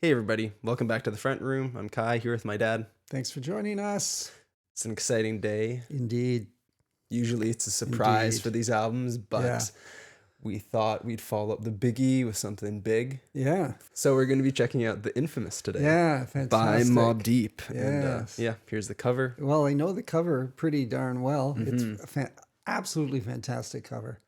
Hey everybody, welcome back to the front room. I'm Kai here with my dad. Thanks for joining us. It's an exciting day. Indeed. Usually it's a surprise for these albums, but we thought we'd follow up the biggie with something big. Yeah. So we're going to be checking out The Infamous today. Yeah, fantastic. By Mobb Deep. Yes. And here's the cover. Well, I know the cover pretty darn well. It's a absolutely fantastic cover.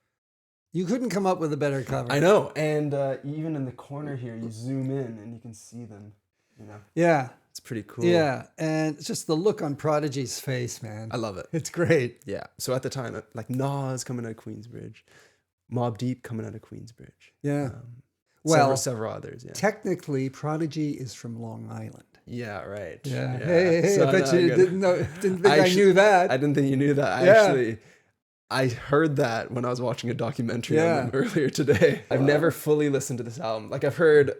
You couldn't come up with a better cover. I know. And even in the corner here, you zoom in and you can see them, you know. Yeah. It's pretty cool. Yeah. And it's just the look on Prodigy's face, man. I love it. It's great. Yeah. So at the time, like Nas coming out of Queensbridge, Mobb Deep coming out of Queensbridge. Yeah. Several others. Yeah. Technically, Prodigy is from Long Island. Yeah, right. Yeah. Hey, so I bet you didn't think I knew that. I didn't think you knew that. I heard that when I was watching a documentary on them earlier today. I've never fully listened to this album. Like I've heard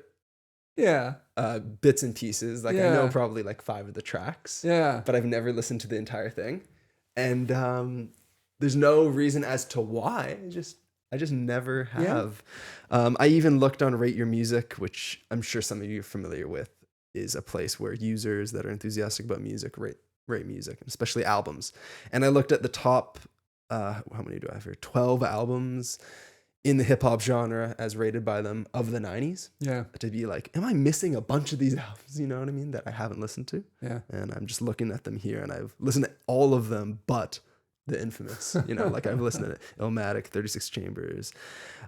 bits and pieces. Like I know probably like 5 of the tracks. Yeah. But I've never listened to the entire thing. And there's no reason as to why. I just never have. I even looked on Rate Your Music, which I'm sure some of you are familiar with, is a place where users that are enthusiastic about music rate music, especially albums. And I looked at the top, how many do I have here? 12 albums in the hip hop genre as rated by them of the 90s. Yeah. To be like, am I missing a bunch of these albums? You know what I mean? That I haven't listened to. Yeah. And I'm just looking at them here and I've listened to all of them, but The Infamous, you know, like I've listened to Illmatic, 36 Chambers,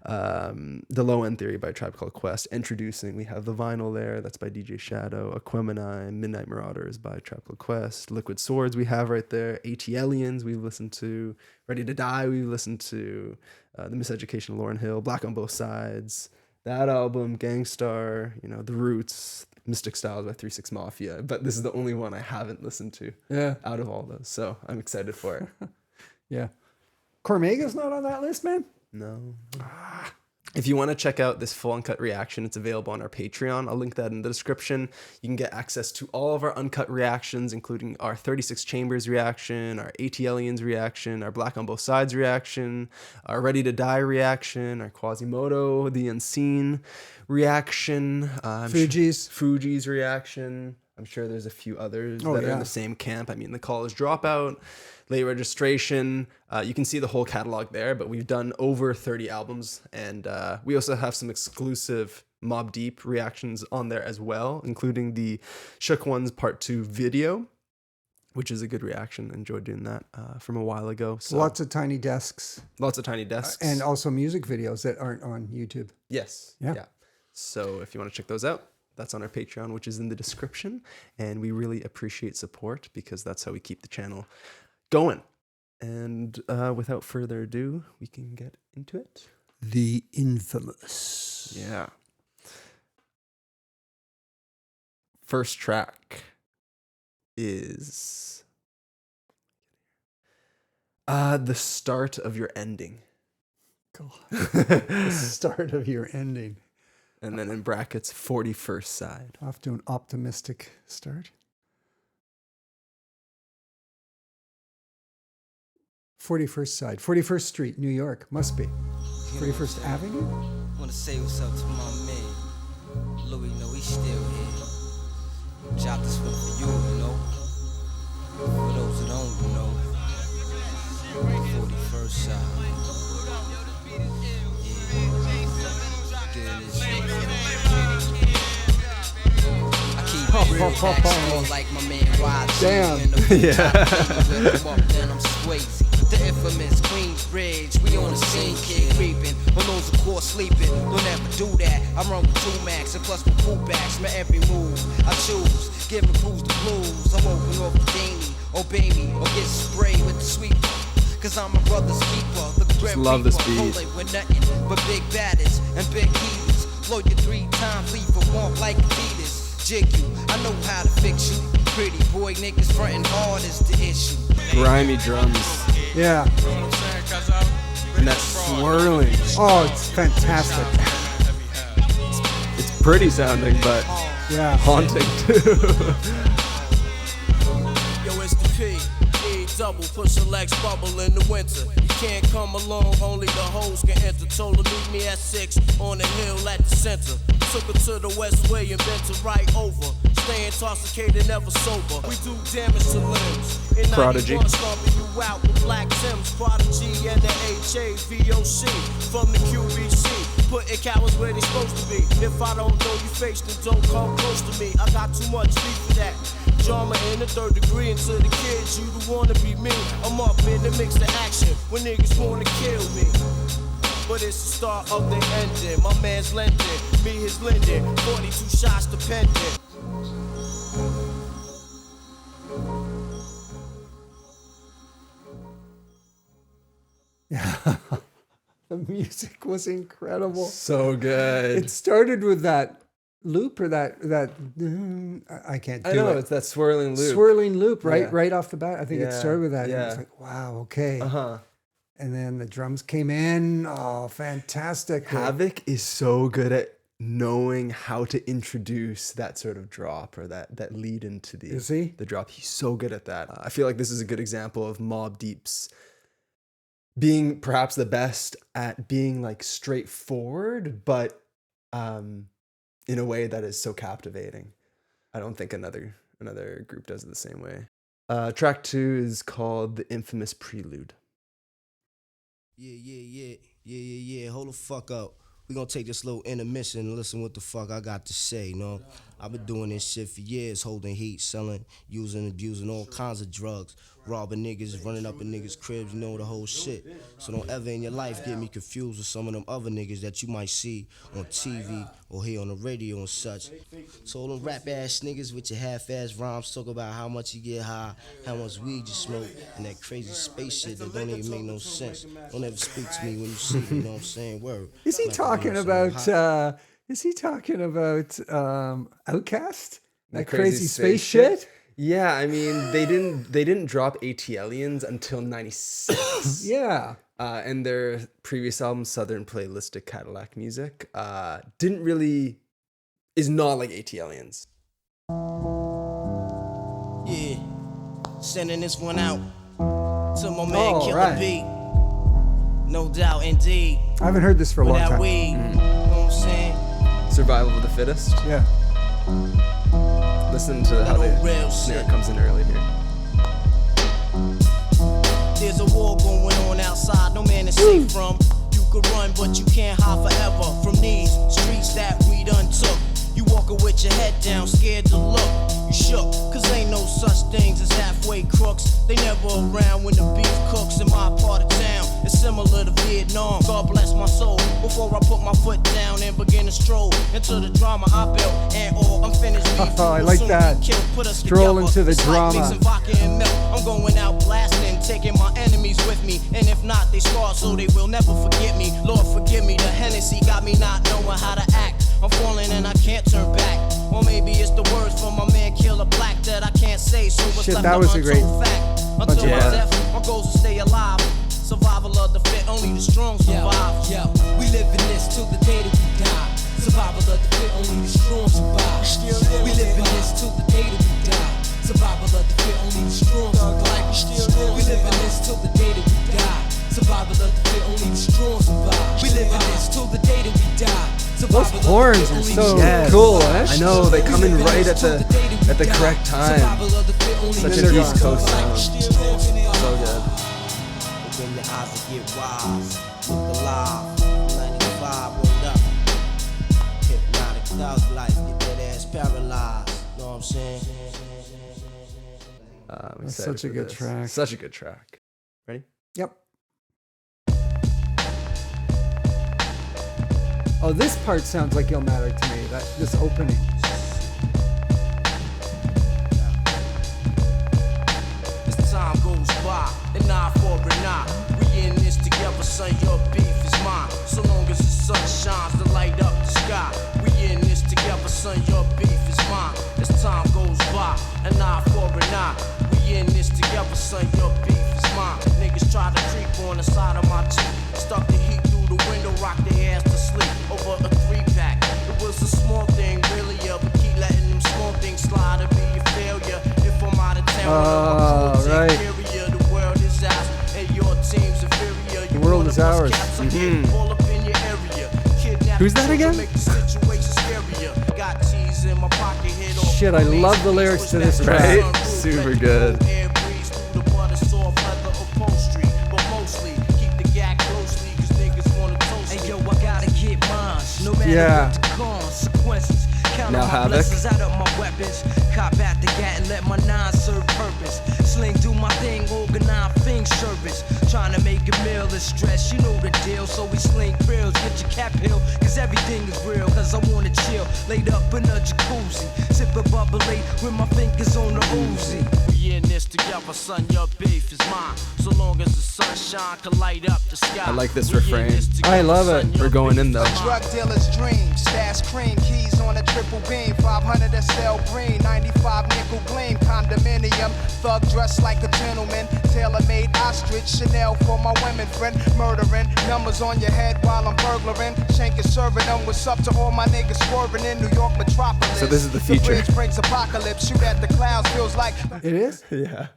The Low End Theory by Tribe Called Quest, Introducing, we have the vinyl there, that's by DJ Shadow, Aquemini, Midnight Marauders by Tribe Called Quest, Liquid Swords we have right there, AT-Aliens we've listened to, Ready to Die we've listened to, The Miseducation of Lauryn Hill, Black on Both Sides, that album, Gangstar, you know, The Roots, Mystic Styles by 3-6 Mafia, but this is the only one I haven't listened to out of all those, so I'm excited for it. Yeah. Cormega's not on that list, man? No. If you want to check out this full uncut reaction, it's available on our Patreon. I'll link that in the description. You can get access to all of our uncut reactions, including our 36 Chambers reaction, our AT-Aliens reaction, our Black on Both Sides reaction, our Ready to Die reaction, our Quasimodo, The Unseen reaction, Fuji's reaction. I'm sure there's a few others that are in the same camp. I mean, The College Dropout, Late Registration. You can see the whole catalog there, but we've done over 30 albums. And we also have some exclusive Mobb Deep reactions on there as well, including the Shook Ones Part 2 video, which is a good reaction. Enjoyed doing that from a while ago. So lots of tiny desks. And also music videos that aren't on YouTube. Yes. Yeah. So if you want to check those out, that's on our Patreon, which is in the description. And we really appreciate support because that's how we keep the channel going. And without further ado, we can get into it. The Infamous. Yeah. First track is The Start of Your Ending. God. The start of your ending. And then in brackets, 41st Side. Off to an optimistic start. 41st Side. 41st Street, New York. Must be. 41st Avenue? I want to say what's up to my man. Louis, know he's still here. Drop this one for you, you know. For those who don't, you know. 41st Side. Like my man damn. Then I'm Swayze. The infamous Queensbridge. We on the scene, kid creeping. Balloons of course sleeping. Don't ever do that. I'm wrong with 2 Max and plus with pullbacks. My every move I choose. Giving crews the blues. I'm open off the Danny. Obey me or get sprayed with the sweeper. Cause I'm my brother's keeper. The grim love this beat. With nothing but big badders and big heaters. Blow you 3 times, leave for warmth like Adidas. Jig you, I know how to fix you. Pretty boy niggas frontin' hard is the issue. Grimy drums. Yeah. And that swirling. Oh, it's fantastic. It's pretty sounding, but haunting too. Yo, it's the P. Double, push a legs bubble in the winter. You can't come along, only the hoes can enter. Told her meet me at 6 on the hill at the center. Took her to the West Way and bent her right over. Staying intoxicated, never sober. We do damage to limbs. In Prodigy. 91, stomping you out with Black Timbs. Prodigy and the HAVOC. From the QBC. Putting cowards where they supposed to be. If I don't know you face, then don't come close to me. I got too much beef for that. Drama in the third degree, and to the kids, you don't wanna be me. I'm up in the mix of action when niggas wanna kill me. But it's the start of the ending. My man's lending, me his lending. 42 shots dependent. The music was incredible. So good. It started with that loop or that I can't do I know, it. it's that swirling loop. Swirling loop, right? Yeah. Right off the bat. I think it started with that. And Yeah. it was like, wow, okay. Uh-huh. And then the drums came in. Oh, fantastic. Havoc is so good at knowing how to introduce that sort of drop or that lead into Is he? the drop. He's so good at that. I feel like this is a good example of Mobb Deep's being perhaps the best at being like straightforward, but in a way that is so captivating. I don't think another group does it the same way. Track 2 is called The Infamous Prelude. Yeah. Hold the fuck up. We gonna take this little intermission and listen what the fuck I got to say, you know? I've been doing this shit for years, holding heat, selling, using, abusing all kinds of drugs, robbing niggas, running up in niggas' cribs, you know the whole shit. So don't ever in your life get me confused with some of them other niggas that you might see on TV or hear on the radio and such. So all them rap-ass niggas with your half-ass rhymes talk about how much you get high, how much weed you smoke, and that crazy space shit that don't even make no sense. Don't ever speak to me when you see me, you know what I'm saying? Word. Is he Like, talking you know, some about hot- is he talking about Outcast? That The crazy space shit? Yeah, I mean they didn't drop ATLians until '96. Yeah. And their previous album, Southern Playlistic Cadillac Music, is not like ATLians. Yeah, sending this one out to my man Oh, Killer right. B. No doubt, indeed. I haven't heard this for a With long that time. weed, you know what I'm saying? Survival of the Fittest. Yeah. Listen to how That old the real snare shit. comes in early here. There's a war going on outside, no man is safe from. You could run, but you can't hide forever from these streets that we done took. You walking with your head down, scared to look. You shook, cause ain't no such things as halfway crooks. They never around when the beef cooks in my part of town. It's similar to Vietnam. God bless my soul. Before I put my foot down and begin to stroll into the drama I built and all unfinished beef. Oh, I will like soon that. be killed. Put us Stroll together. into the It's like drama. mixing vodka and milk. I'm going out blasting, taking my enemies with me. And if not, they scarred so they will never forget me. Lord, forgive me. The Hennessy got me not knowing how to act. I'm falling and I can't turn back. Or maybe it's the words from my man Killer Black that I can't say. So what's Shit, left that of was a great untold fact. bunch Until of my bars. death, my goals to stay alive. Survival of the fit, only the strong survive. Yo, we live in this till the day that we die. Survival of the fit, only the strong survive. We live in this till the day that we die. Survival of the fit, only the strong survive. We live in this till the day that we die. Survival of the fit, only the strong survive. We live in this till the day that we die. Those horns are so cool, eh? I know, they come in right at the correct time. Such an East Coast sound. So good. Open your eyes and get wise. Look alive. 95, word up. Hypnotic thug life. Get that ass paralyzed. Know what I'm saying? I'm That's excited such a for good this. track. Such a good track. Ready? Yep. Oh, this part sounds like Illmatic to me. This opening. As time goes by, an eye for an eye. We in this together, son. Your beef is mine. So long as the sun shines to light up the sky. We in this together, son. Your beef is mine. As time goes by, an eye for an eye. We in this together, son. Your beef is mine. Niggas try to creep on the side of my Jeep. Stuck the heat through the window, rock their ass to sleep over a 3-pack. It was a small thing, really, yeah, but keep letting them small things slide to be a failure. If I'm out of town, Oh, right. the world is ours, and your team's inferior. The world is ours. Pull up in your area. Kidnap Who's that again? Make the situation scarier. shit. I love the lyrics to this track. Right? Super good. Air breeze through the butter, soft leather upholstery. But mostly, keep the gag closely, cause niggas wanna toast Hey me. yo, I gotta get mine, no matter Yeah. what the consequences. Count Now all my Havoc. blessings out of my weapons. Cop at the gat and let my nine serve purpose. Sling do my thing, organize thing service. Trying to make a meal is stress, you know the deal. So we sling bills, get your cap hill, cause everything is real. Cause I wanna chill, laid up in a jacuzzi. Sip a bubbly with my fingers on the Uzi. We in this together, son, your beef is mine. So long as the sunshine can light up the sky. I like this We in refrain. this together, I love son, it. your We're going beef in though. is mine. Drug dealer's dream, stash cream, keys on a triple beam, 500 SL green, 95 nickel gleam, condominium, thug dressed like a gentleman, tailor-made ostrich, Chanel for my women friend, murdering, numbers on your head while I'm burglaring, shanking, serving them, what's up to all my niggas swerving in New York metropolis. So this is the feature. bridge brings apocalypse, shoot at the clouds, feels like It is? Yeah.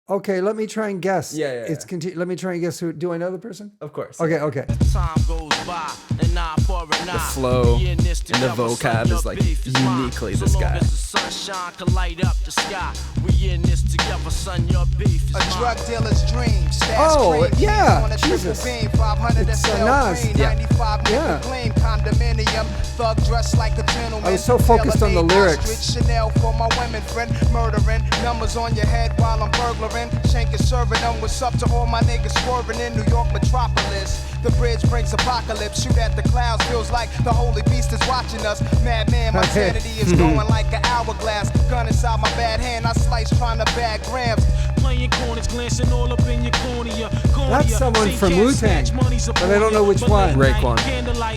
Okay, let me try and guess. Yeah. Let me try and guess who. Do I know the person? Of course. Okay. Time goes by, and eye for an eye. The flow We in this and the together, vocab son, is your like beef mine. uniquely So this long guy. as the sunshine can light up the sky. We in this together, son, your beef is a mine. drug dealer's dream, stash Oh, cream, keys yeah, on a Jesus. triple beam, 500 It's, SL Nas. green, Yeah. 95 nickel Yeah. gleam, condominium, thug dressed like a gentleman. I was so focused on the tailor-made lyrics. ostrich, Chanel for my women friend, murdering, numbers on your head while I'm burglaring, shanking, serving them, what's up to all my niggas swerving in New York metropolis. The bridge brings apocalypse, shoot at the clouds, feels like the holy beast is watching us. Madman, my sanity is going like an hourglass. Gun inside my bad hand, I slice trying to bag grams. Playing corners, glancing all up in your cornea. That's someone from Wu-Tang, but I don't know which one. Raekwon.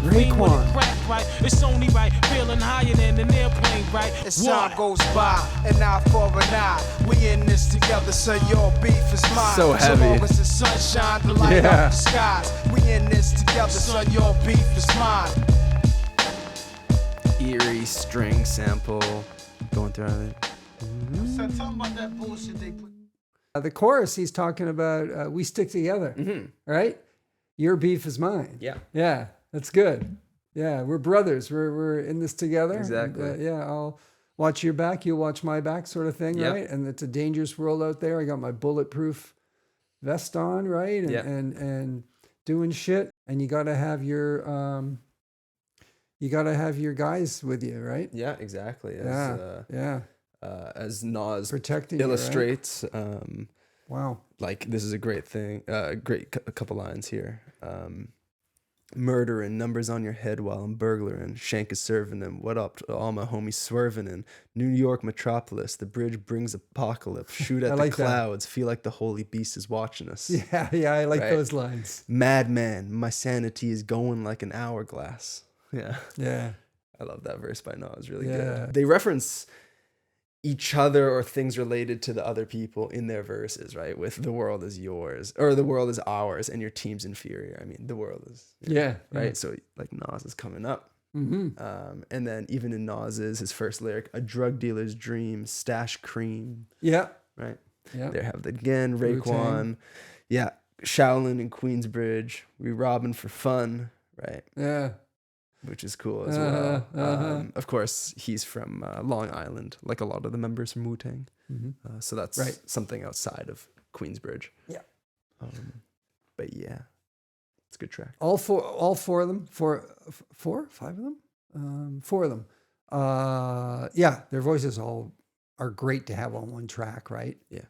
Raekwon. It's only right, feeling higher than an airplane, right? As time goes by, an eye for an eye. We in this together, so your beef is mine. So heavy. So long as the sunshine to light Yeah. up the skies. We in this together, so your beef is mine. Eerie string sample going through it. Son, tell 'em about that bullshit they put. The chorus, he's talking about we stick together, right? Your beef is mine. Yeah. Yeah, that's good. Yeah, we're brothers. We're in this together. Exactly. And, yeah, I'll watch your back, you'll watch my back, sort of thing, Yep. right? And it's a dangerous world out there. I got my bulletproof vest on, right? And Yep. and doing shit. And you gotta have your guys with you, right? Yeah, exactly. Yeah. As Nas Protecting you, right? illustrates, Wow. like this is a great thing. A couple lines here. Murdering, numbers on your head while I'm burglaring. Shank is serving them. What up to all my homies swerving in New York metropolis? The bridge brings apocalypse. Shoot at like the that. clouds. Feel like the holy beast is watching us. Yeah, I like Right. those lines. Madman, my sanity is going like an hourglass. Yeah. Yeah. I love that verse by Nas. Really Yeah. good. They reference each other or things related to the other people in their verses, right? With the world is yours or the world is ours and your team's inferior. I mean, the world is, Yeah. right? So like Nas is coming up. Mm-hmm. And then even in Nas's, his first lyric, a drug dealer's dream, stash cream, Yeah. right? Yeah. There have the again, Wu-Tang. Raekwon. Yeah. Shaolin and Queensbridge. We robbing for fun, right? Yeah. Which is cool as well. Uh-huh. Of course, he's from Long Island, like a lot of the members from Wu-Tang. So that's Right. something outside of Queensbridge. Yeah. But yeah, it's a good track. All four of them, five of them, four of them. Yeah, their voices all are great to have on one track, right? Yeah.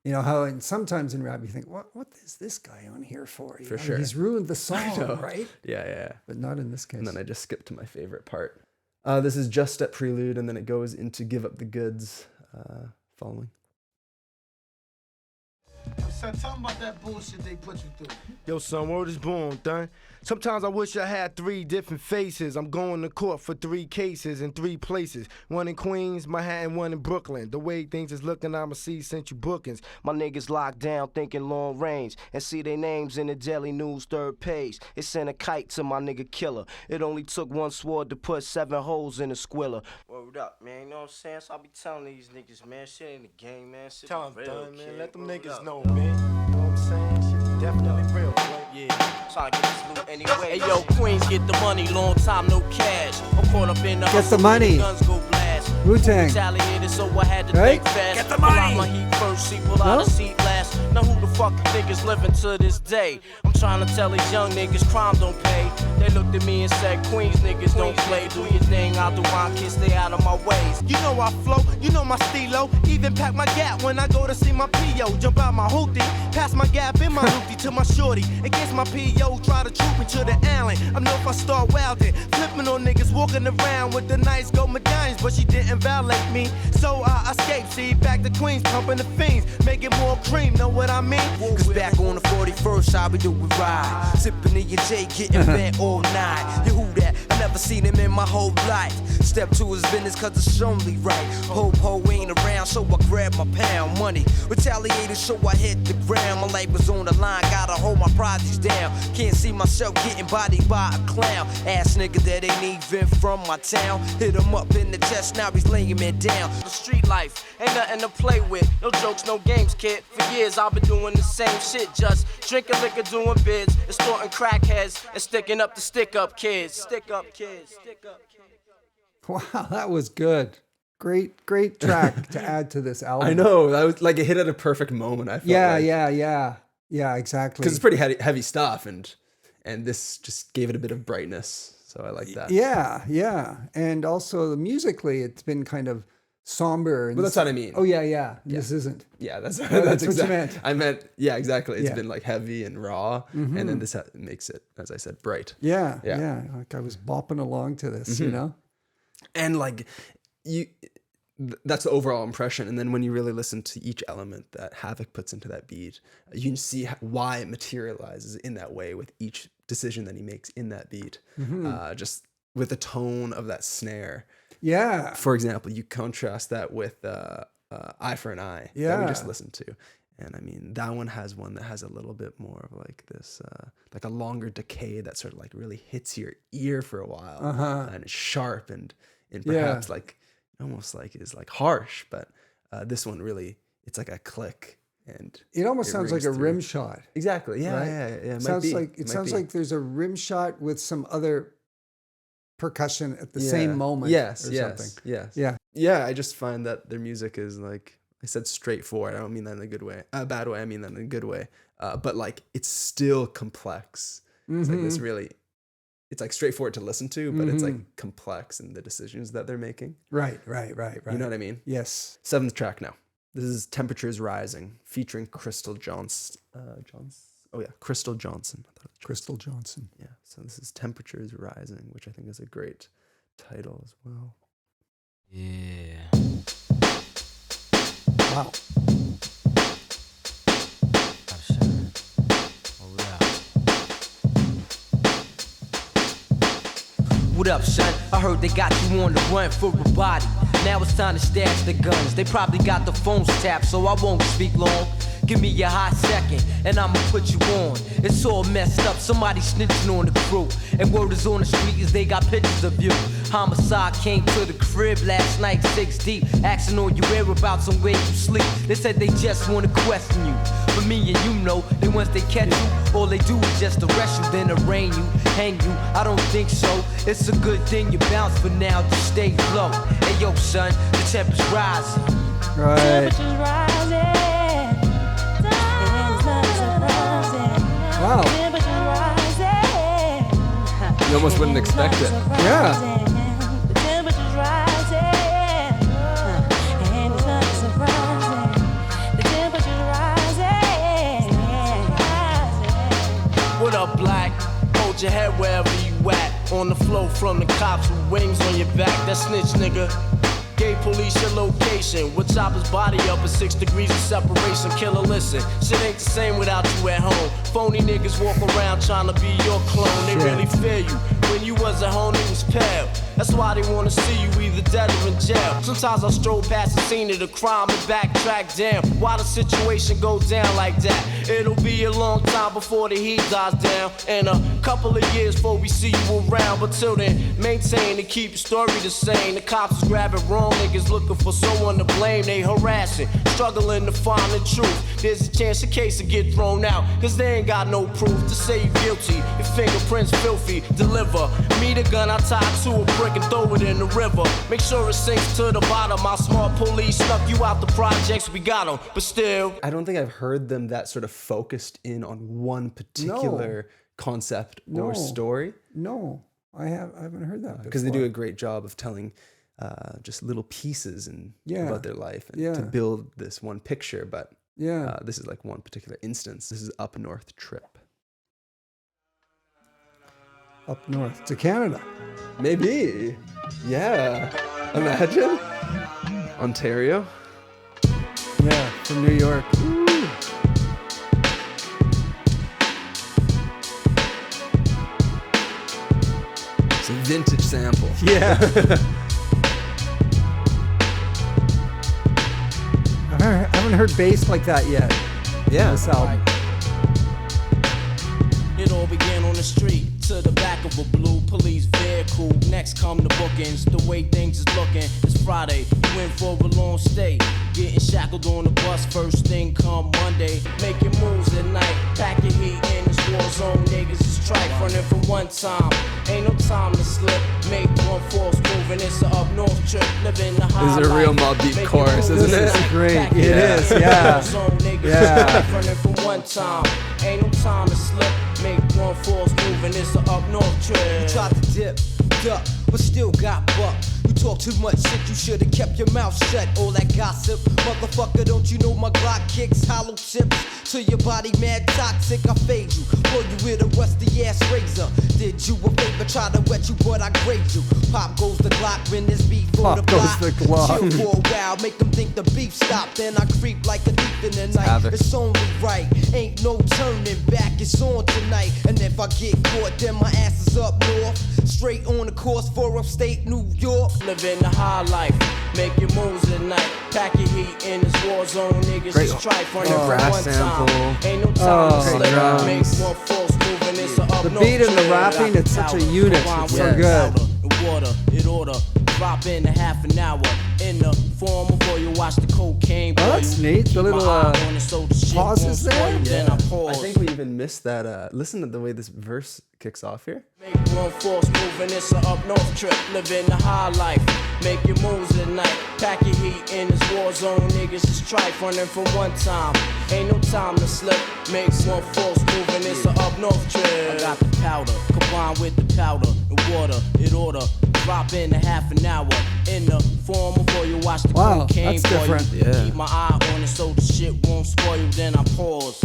You know how, and sometimes in rap you think, what is this guy on here for? You For know, sure. he's ruined the song, know. right? Yeah. But not in this case. And then I just skipped to my favorite part. This is just at prelude, and then it goes into Give Up the Goods following. Son, tell 'em about that bullshit they put you through. Yo, son, word is born, done. Sometimes I wish I had 3 different faces. I'm going to court for 3 cases in 3 places. One in Queens, Manhattan, one in Brooklyn. The way things is looking, I'ma see sent you bookings. My niggas locked down thinking long range and see their names in the Daily News 3rd page. It sent a kite to my nigga killer. It only took one sword to put 7 holes in a squiller. Word up, man, you know what I'm saying? So I be telling these niggas, man, shit ain't the game, man. Shit Tell 'em, real, done, kid. man. Let them Word niggas up. know, man. You know what I'm saying? Shit's definitely real, boy. Yeah, trying to get this loot anyway. Hey yo, Queens get the money, long time no cash. I'm caught up in the Get the hustle, money. Guns go blast. Wu-Tang. Retaliated, so I had to Right? think fast. Get the Pull money. out my heat first, see, pull out No? a seat last. Now who the fuck you think is living to this day? I'm trying to tell these young niggas crime don't pay. They looked at me and said, Queens niggas don't play. Do your thing, I'll do mine, kids, stay out of my ways. You know I flow, you know my stilo. Even pack my gap when I go to see my P.O. Jump out my hoopty, pass my gap in my hoopty to my shorty. Against my P.O. try to troop me to the alley. I know if I start wildin', flipping on niggas walking around with the nice gold medallions, but she didn't violate me. So I escaped, see, back to Queens, pumping the fiends, making more cream, know what I mean? Cause back on the 41st, how we do it ride. Sipping in your J, getting bent all night. You who that? I never seen him in my whole life. Step to his business cause it's only right. Ho ain't around, so I grab my pound money. Retaliated, so I hit the ground. My life was on the line, gotta hold my projects down. Can't see myself getting bodied by a clown. Ass nigga that ain't even from my town. Hit him up in the chest, now he's laying me down. The street life ain't nothing to play with. No jokes, no games, kid. For years I've been doing the same shit. Just drinking liquor, doing bids, extorting crackheads, and sticking up the stick-up kids. Stick up kids. Stick up kids. Wow, that was good. Great track to add to this album. I know that was like it hit at a perfect moment. I felt Yeah, exactly. because it's pretty heavy stuff, and this just gave it a bit of brightness. So I like that. Yeah, and also musically, it's been kind of somber. And Well, that's what I mean. Oh yeah. This isn't. Yeah, that's that's what you meant. I meant, yeah, exactly. It's Yeah. been like heavy and raw, and then this makes it, as I said, bright. Yeah. Yeah. Like I was bopping along to this, you know. And like that's the overall impression. And then when you really listen to each element that Havoc puts into that beat, you can see why it materializes in that way with each decision that he makes in that beat. Just with the tone of that snare. Yeah. For example, you contrast that with Eye for an Eye that we just listened to. And I mean, that one has a little bit more of like this, like a longer decay that sort of like really hits your ear for a while. And it's sharp and perhaps like almost like is like harsh. But this one really, it's like a click. And It almost sounds like rings a through. rim shot. Exactly. Yeah. Right? Yeah. It Sounds might be. it sounds like there's a rim shot with some other percussion at the same moment. Yes. or Yes. something. Yes. Yeah. Yeah. I just find that their music is like, I said straightforward. I don't mean that in a good way, a bad way. I mean that in a good way. But like, it's still complex. It's like this really, it's like straightforward to listen to, but it's like complex in the decisions that they're making. Right. You know what I mean? Yes. 7th track now. This is Temperatures Rising, featuring Crystal Johnson. Crystal Johnson. I thought it was Crystal Johnson. Yeah. So this is Temperatures Rising, which I think is a great title as well. Yeah. Wow. What up, son? I heard they got you on the run for a body. Now it's time to stash the guns. They probably got the phones tapped, so I won't speak long. Give me a hot second, and I'ma put you on. It's all messed up, somebody snitching on the crew. And word is on the street is they got pictures of you. Homicide came to the crib last night, 6 deep. Asking all your whereabouts and where you sleep. They said they just wanna question you. But me and you know, that once they catch you, all they do is just arrest you, then arraign you, hang you. I don't think so. It's a good thing you bounce for now, just stay low. Hey yo, son, the temperature's rising. Right. Temperatures rising. It's not surprising. Wow. Temperatures rising. You almost wouldn't expect it. Yeah. The temperature's rising. And it's not surprising. The temperature's rising. What up, black? Hold your head wherever you at. On the floor from the cops with wings on your back. That snitch nigga gave police your location. We'll chop his body up at 6 degrees of separation. Killer, listen, shit ain't the same without you at home. Phony niggas walk around trying to be your clone. They really fear you. When you was at home, it was pale. That's why they wanna see you either dead or in jail. Sometimes I stroll past the scene of the crime and backtrack down. Why the situation go down like that? It'll be a long time before the heat dies down. And a couple of years before we see you around. But till then, maintain and keep your story the same. The cops is grabbing wrong niggas looking for someone to blame. They harassing, struggling to find the truth. There's a chance the case will get thrown out, cause they ain't got no proof to say you guilty. Your fingerprints filthy, deliver me the gun I tied to a brick brick and throw it in the river. Make sure it sinks to the bottom. Our smart police snuck you out the projects, we got them. But still, I don't think I've heard them that sort of focused in on one particular concept or story. No, I haven't heard that Because they do a great job of telling just little pieces about their life and to build this one picture. But this is like one particular instance. This is Up North Trip. Up north to Canada. Maybe. Yeah. Imagine. Ontario. Yeah, from New York. Ooh. It's a vintage sample. Yeah. I haven't heard bass like that yet. Yeah. This album. it all began on the street. To the back of a blue police vehicle. Next come the bookings. The way things is looking. It's Friday. You in for a long stay. Getting shackled on the bus. First thing come Monday. Making moves at night. Pack your heat in this war zone. Niggas is tripe. Running for one time. Ain't no time to slip. Make one false move and it's a up north trip. Living the high. This is a real Mobb Deep chorus, isn't it? This is great. Pack It your is, heat in yeah. this war zone. Niggas is Yeah. tripe. Running for one time. Ain't no time to slip. Make one false move and it's a up north trip. You tried to dip, duck, but still got bucked. You talk too much shit, you should've kept your mouth shut. All that gossip, motherfucker, don't you know my Glock kicks hollow tips to your body, mad toxic. I fade you, blow you with a rusty ass razor. Did you a favor, try to wet you, but I grade you. Pop goes the Glock when there's beef on the Pop goes block. the Glock. Chill for a while, make them think the beef stopped. Then I creep like a thief in the night. Havoc. It's only right, ain't no turning back. It's on tonight, and if I get caught, then my ass is up north. Straight on the course for upstate New York. Living the high life, make your moves at night. Pack your heat in this war zone, niggas Great. is trife running for brass one sample. time. Ain't no time to slip. drums. Make one false move and it's a up The north beat and the trip. rapping, it's such a Powder, unit. combine It's with so good. powder and water, it oughta drop in a half an hour. In the form before you watch the cocaine. Oh, that's boil. neat. The Keep my little, eye on it so the shit pauses won't spoil. there? Then I I pause. think we even missed that. Listen to the way this verse kicks off here. Make one false move and it's a up north trip. Living the high life. Make your moves at night. Pack your heat in this war zone. Niggas is trife running for one time. Ain't no time to slip. Make one false move and it's a up north trip. I got the powder. Combined with the powder and water. It oughta drop in a half an hour. In the form before you watch the Wow, cocaine that's boil. different. Yeah. Keep my eye on it so the shit won't spoil. Then I pause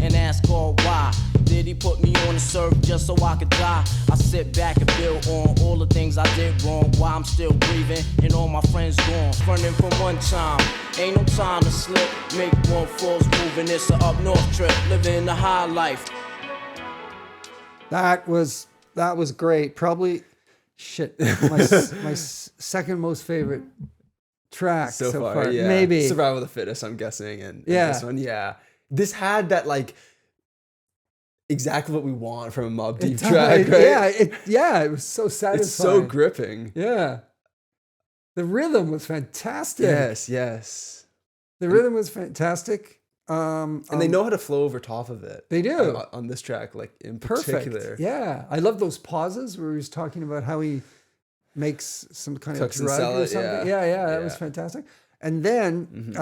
and ask God why. Did he put me on the surf just so I could die? I sit back and build on all the things I did wrong. Why I'm still breathing and all my friends gone. Running from one time, ain't no time to slip. Make one false move and it's a up north trip. Living the high life. That was great. Probably, shit, my second most favorite track so far. yeah. Maybe. Survival of the Fittest, I'm guessing. And Yeah. this one, yeah. This had that, like, exactly what we want from a Mobb Deep track, right? Yeah, it was so satisfying. It's so gripping. Yeah. The rhythm was fantastic. Yes. The rhythm was fantastic. And they know how to flow over top of it. They do. On this track, like, in Perfect. particular. Yeah. I love those pauses where he was talking about how he makes some kind Cooks of and drug sell or it, something. yeah. Yeah, that was Yeah. Mm-hmm. fantastic. And then,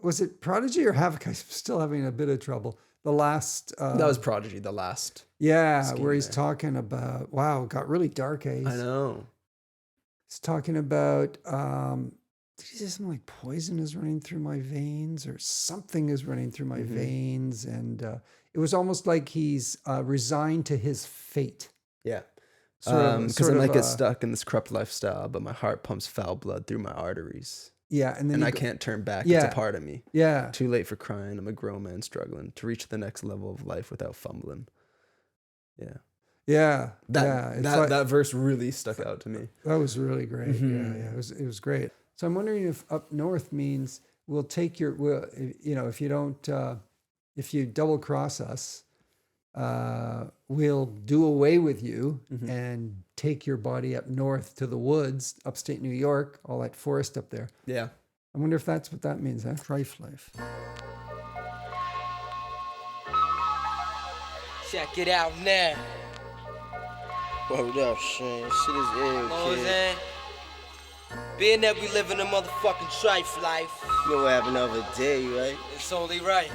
was it Prodigy or Havoc? I'm still having a bit of trouble. The last... That was Prodigy, the last. Yeah, scheme where he's there. talking about... Wow, it got really dark, eh? I know. He's talking about... did he say something like poison is running through my veins or something is running through my veins? And it was almost like he's resigned to his fate. Yeah. Sort Because I of, might get stuck in this corrupt lifestyle, but my heart pumps foul blood through my arteries. Yeah, and then And he I go- can't turn back. Yeah. It's a part of me. Yeah, Too late for crying. I'm a grown man struggling to reach the next level of life without fumbling. Yeah. yeah, That yeah. It's that, like- that verse really stuck out to me. that was really great. Mm-hmm. Yeah, it was great. So I'm wondering if up north means we'll take your, if you don't, if you double cross us, we'll do away with you Mm-hmm. and take your body up north to the woods, upstate New York, all that forest up there. Yeah. I wonder if that's what that means, huh? Trife life. Check it out now. Word up, Shane. Shit is ill, You know what I'm kid. saying? Being that we live in a motherfucking trife life, You know what happened the other day, right? it's only right.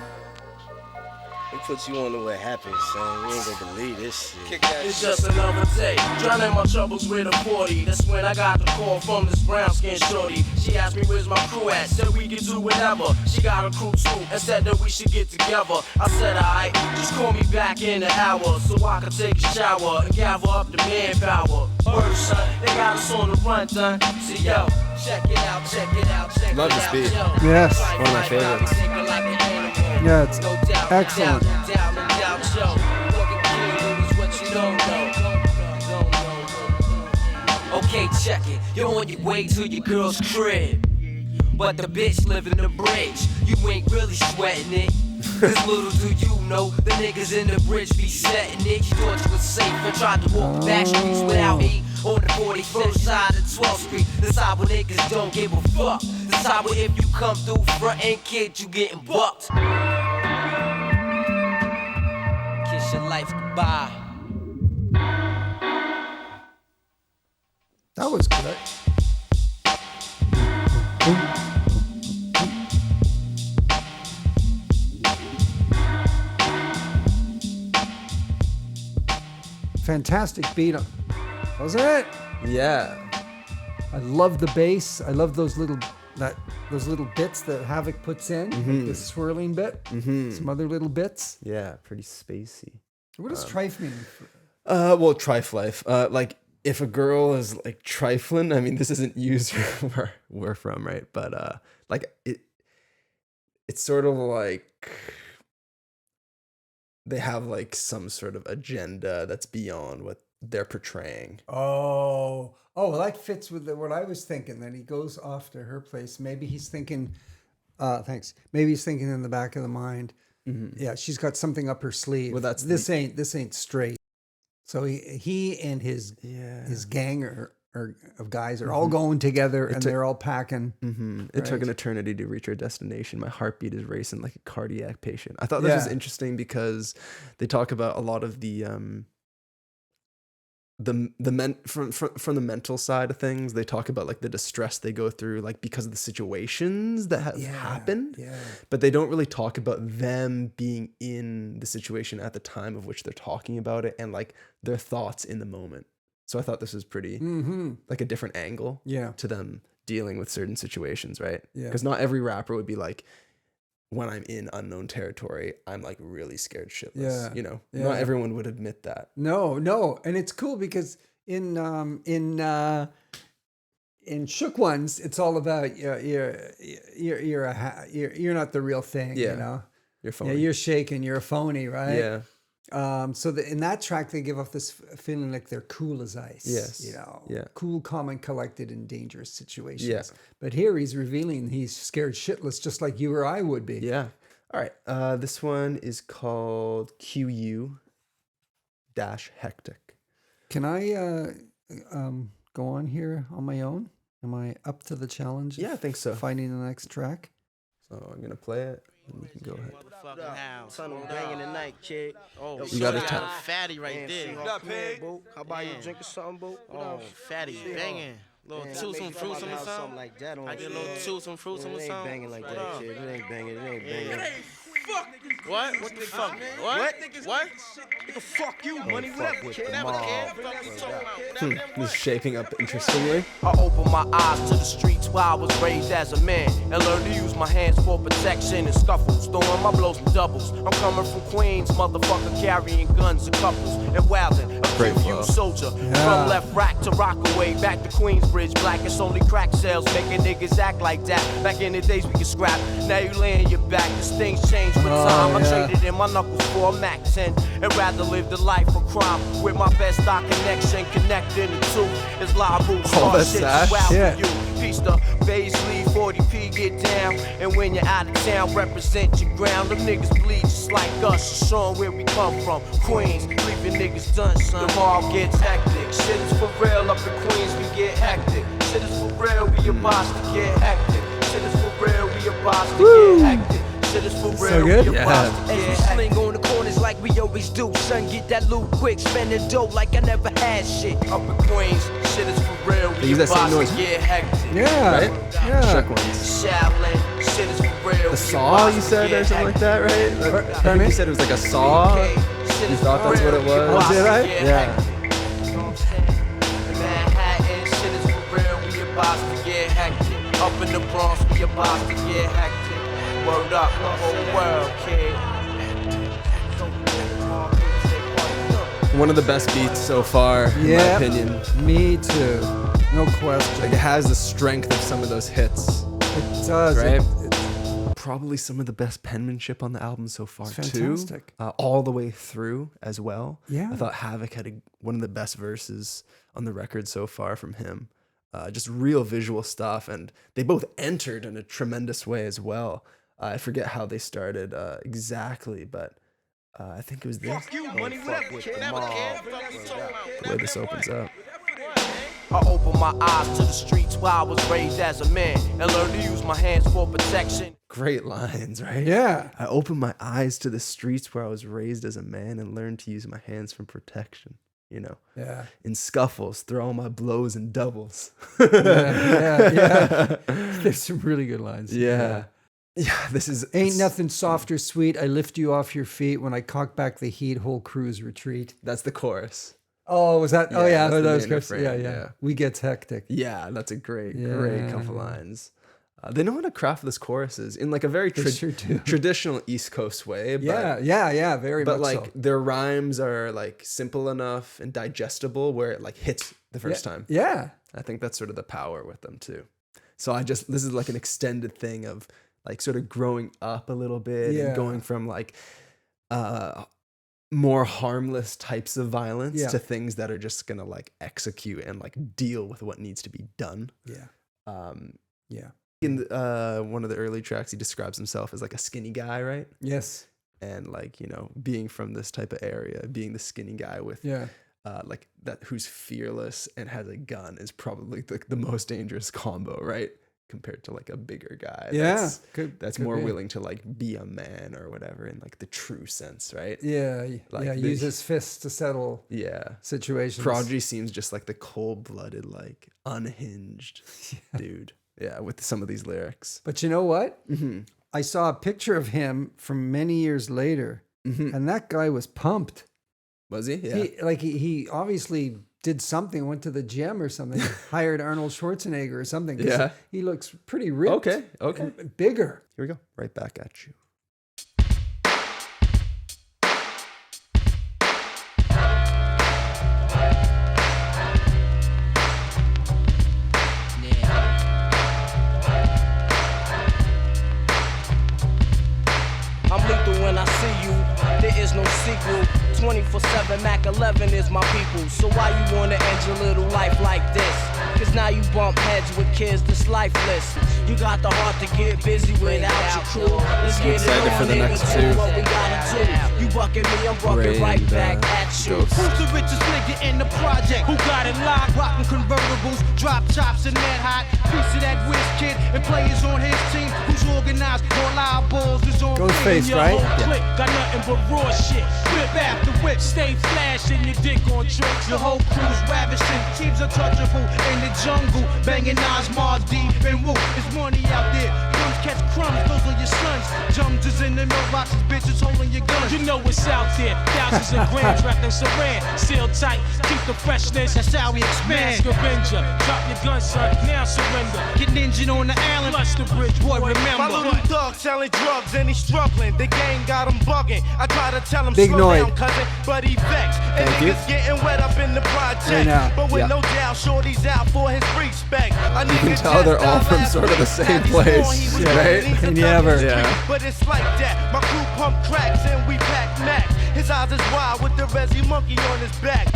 They put you on to what happened, son. You ain't gonna believe this shit. Kick that It's shit. just another day, drowning my troubles with a 40. That's when I got the call from this brown skin shorty. She asked me where's my crew at, said we can do whatever. She got a crew too, and said that we should get together. I said alright, just call me back in an hour, so I can take a shower and gather up the manpower. Word, son, they got us on the run, son. See, yo, Check it out, check it out, check Love it this out. beat. Yo. Yes. Trife One of my life, I'll be favorites. thinking like an animal. Yeah, it's No doubt, excellent. No doubt, no doubt, yo. Fucking kid is what you don't know. Okay, check it. You're on your way to your girl's crib, but the bitch live in the bridge. You ain't really sweating it. Cause little do you know, the niggas in the bridge be setting it. You thought you was safe and tried to walk back streets without me. On the 41st side of 12th Street. This side where niggas don't give a fuck. This side where if you come through front and kid, you getting bucked. Kiss your life goodbye. That was good. Fantastic beat, wasn't it? Yeah. I love the bass. I love those little bits that Havoc puts in, like the swirling bit, some other little bits. Yeah, pretty spacey. What does trife mean? Well, trife life. Like if a girl is like trifling, I mean, this isn't used where we're from, right? But like it's sort of like they have like some sort of agenda that's beyond what they're portraying. Oh, well, that fits with what I was thinking. Then he goes off to her place. Maybe he's thinking, thanks. Maybe he's thinking in the back of the mind. Yeah, she's got something up her sleeve. Well, that's this ain't straight. So he and his gang of guys are all going together, and they're all packing. It took an eternity to reach our destination. My heartbeat is racing like a cardiac patient. I thought this was interesting because they talk about a lot of from the mental side of things. They talk about like the distress they go through, like because of the situations that have happened. Yeah. But they don't really talk about them being in the situation at the time of which they're talking about it and like their thoughts in the moment. So I thought this was pretty like a different angle to them dealing with certain situations, right? Yeah. Because not every rapper would be like, when I'm in unknown territory, I'm like really scared shitless. Yeah. You know, Yeah. not everyone would admit that. No, and it's cool because in Shook Ones, it's all about you're not the real thing. Yeah. You know, You're phony. yeah, you're shaking, you're a phony, right? Yeah. So in that track, they give off this feeling like they're cool as ice. Yes. You know, Yeah. cool, calm, and collected in dangerous situations. Yeah. But here he's revealing he's scared shitless, just like you or I would be. Yeah. All right. This one is called QU-Hectic. Can I go on here on my own? Am I up to the challenge? Yeah, I think so. Finding the next track. So I'm going to play it. And you can go ahead. Motherfucking house. Son, I'm banging tonight, kid. Oh, You got a got time. a fatty right there. How about you drinking something, boo? Oh, fatty banging. Little twosome, fruitsome or something. Like that on I get a little twosome, fruitsome or It ain't something. banging like What that, up? kid. It ain't banging. It ain't banging. What? What the fuck? What? What? Nigga, fuck you, money, fuck whatever, with kid. the Never mob. cared. Fuck you talking about? Whatever them This is shaping up interestingly. I opened my eyes to the streets while I was raised as a man and learned to use my hands for protection and scuffles, throwing my blows in doubles. I'm coming from Queens, motherfucker, carrying guns and couples and wildin'. A Great preview flow. soldier from left rack to Rockaway, back to Queensbridge. Black is only crack sales, making niggas act like that. Back in the days we could scrap. Now you laying your back. This things change with time. I traded in my knuckles for a Mac 10 and rather live the life of crime with my best stock connection. Connecting the two is live roots. All Hard that shit sash? wild Yeah. for you. Piece the Paisley 40p get down. And when you're out of town, represent your ground. Them niggas bleed just like us, showing where we come from. Queens, leaving niggas done, son. The mob gets hectic. Shit is for real up in Queens, we get hectic. Shit is for real, we about to get hectic. Shit is for real, we about to get hectic. Shit is for real, good. we about to As we get hectic. sling on the corners like like we always do. Son, get that loot quick, spend the dough like I never had shit. Up in Queens, shit is for real. They use that same noise. Get hectic. Yeah. Right? Yeah. Shrek ones. Shaolin, shit is for real. The saw, you said, or something like that, right? I think you said it was like a saw. You thought that's what it was? Oh, did I? Yeah. Manhattan, shit is for real. We about to get hectic. Up in the Bronx, we about to get hectic. Word up, the whole world, kid. One of the best beats so far, in my opinion. Me too. No question. Like, it has the strength of some of those hits. It does. Right? It's Probably some of the best penmanship on the album so far, too. fantastic. All the way through as well. Yeah. I thought Havoc had one of the best verses on the record so far from him. Just real visual stuff. And they both entered in a tremendous way as well. I forget how they started exactly, but I think it was this. The way this opens up. I opened my eyes to the streets while I was raised as a man and learned to use my hands for protection. Great lines, right? Yeah. I opened my eyes to the streets where I was raised as a man and learned to use my hands for protection. You know, Yeah. in scuffles, throw all my blows in doubles. Yeah. There's some really good lines. Yeah, this is Ain't nothing soft or sweet. I lift you off your feet. When I cock back the heat, whole crews retreat. That's the chorus. Oh, was that? Yeah, oh, yeah. that's Oh, the that was main Chris. refrain, Yeah. yeah. We gets hectic. Yeah, that's a great Yeah. couple lines. They know how to craft those choruses in like a very They sure do. traditional East Coast way. But, Yeah. Very but much like so. their rhymes are like simple enough and digestible where it like hits the first time. Yeah. I think that's sort of the power with them too. So this is like an extended thing of like sort of growing up a little bit Yeah. and going from like more harmless types of violence Yeah. to things that are just gonna like execute and like deal with what needs to be done. Yeah. Yeah. In one of the early tracks, he describes himself as like a skinny guy, right? Yes. And like, you know, being from this type of area, being the skinny guy with Yeah. like that who's fearless and has a gun is probably the most dangerous combo, right? Compared to like a bigger guy. Yeah. That's Could more be. willing to like be a man or whatever in like the true sense, right? Yeah. Like yeah. Use his fists to settle Yeah. situations. Prodigy seems just like the cold-blooded, like unhinged dude. Yeah, with some of these lyrics. But you know what? Mm-hmm. I saw a picture of him from many years later, and that guy was pumped. Was he? Yeah. He obviously did something, went to the gym or something, hired Arnold Schwarzenegger or something. 'Cause Yeah. He looks pretty ripped. Okay. and bigger. Here we go. Right back at you. I'm lethal when I see you. There is no sequel. 24/7 Mac 11 is my people. So why you wanna end your little life like this? Cause now you bump heads with kids that's lifeless. You got the heart to get busy without your crew. Let's get it excited on, for the nigga, next do two. what we gotta do. You bucking me, I'm bucking right back at you. Ghost. Who's the richest nigga in the project? Who got it locked? Rockin' convertibles, drop chops and that hot. Piece of that whiz kid and players on his team. Who's organized? All our balls is on Ghostface, your right? whole clique got nothing but raw shit. Whip after whip, stay flashing your dick on tricks. Your whole crew's ravishing, teams untouchable in the jungle, banging Nas, Mobb Deep and Woo. It's money out there. Crumbs catch crumbs, those are your sons. Jumps in the mailboxes, bitches holding your guns. You know what's out there. Thousands of grams wrapped in saran. Seal tight, keep the freshness. That's how we expand. Avenger, drop your gun, son. Now surrender. Get ninja on the island. Flush the bridge, boy. Remember. My little thug selling drugs and he's struggling. The gang got him bugging. I try to tell him Big slow Noid. down, cousin, but he vexed. And Thank you. niggas getting wet up in the project. Hey, now. But with Yeah. no doubt, shorty's out for his respect. You can tell they're all from sort of the same place, right? Never. Yeah. But it's like that. My crew pump cracks and we pack Mac. His eyes is wide with the Resi monkey on his back.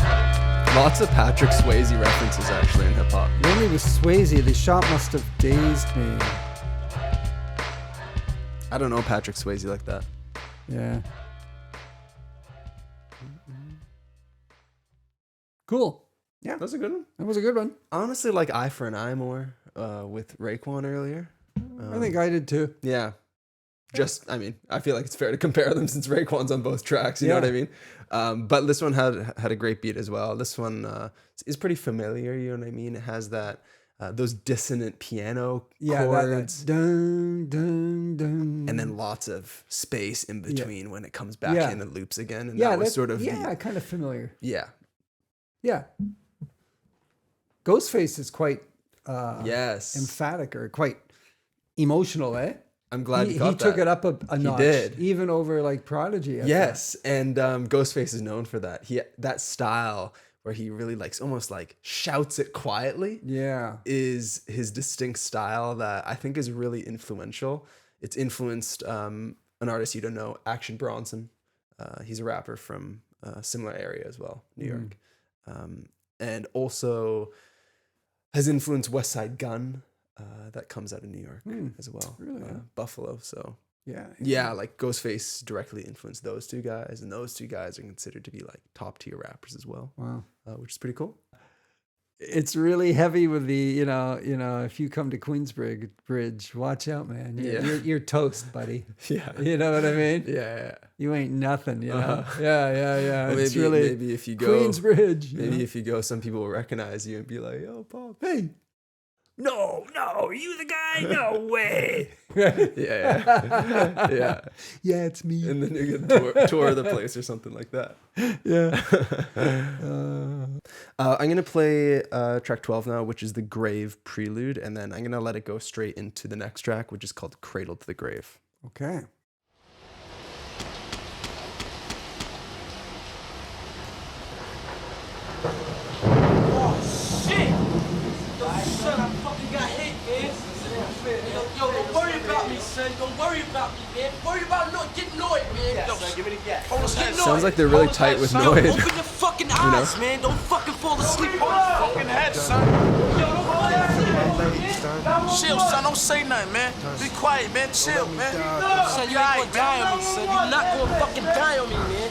Lots of Patrick Swayze references actually in hip hop. Mainly with Swayze, the shot must have dazed me. I don't know Patrick Swayze like that. Yeah. Cool. Yeah, That's a good one. that was a good one. Honestly, like Eye for an Eye more with Raekwon earlier. I think I did too. Yeah. just, I mean, I feel like it's fair to compare them since Raekwon's on both tracks. You know what I mean? But this one had a great beat as well. This one is pretty familiar. You know what I mean? It has that those dissonant piano chords, dun, dun, dun. and then lots of space in between when it comes back in and loops again. And that was sort of kind of familiar. Yeah. Ghostface is quite yes, emphatic or quite emotional, eh? I'm glad he got took that. it up a notch, did. even over like Prodigy. Yes, and Ghostface is known for that. That style where he really almost like shouts it quietly. Yeah, is his distinct style that I think is really influential. It's influenced an artist you don't know, Action Bronson. He's a rapper from a similar area as well, New York, and also has influenced West Side Gun. That comes out of New York as well. Really? Buffalo. So yeah, like Ghostface directly influenced those two guys, and those two guys are considered to be like top tier rappers as well. Wow, which is pretty cool. It's really heavy with the you know if you come to Queensbridge, watch out, man. You're toast, buddy. Yeah, you know what I mean. Yeah. You ain't nothing, you know. Yeah. Well, it's really maybe if you go Queensbridge. Maybe if you go, some people will recognize you and be like, "Yo, Pop, hey." No, you the guy? No way. Yeah, it's me. And then you get tour the place or something like that. Yeah. I'm gonna play track 12 now, which is the Grave Prelude, and then I'm gonna let it go straight into the next track, which is called Cradle to the Grave. Okay. Son, I fucking got hit, man. Yo, don't worry about me, son. Don't worry about me, man. Worry about getting annoyed, man. Yeah, Yo, son, give me the gas. Sounds like they're really tight with noise. Yo, open your fucking eyes, man. Don't fucking fall asleep. Hold your fucking head, son. Yo, don't fall asleep, man. Chill, son. Don't say nothing, man. Be quiet, man. Chill, man. Son, you ain't gonna die on me, son. You're not gonna fucking die on me, man.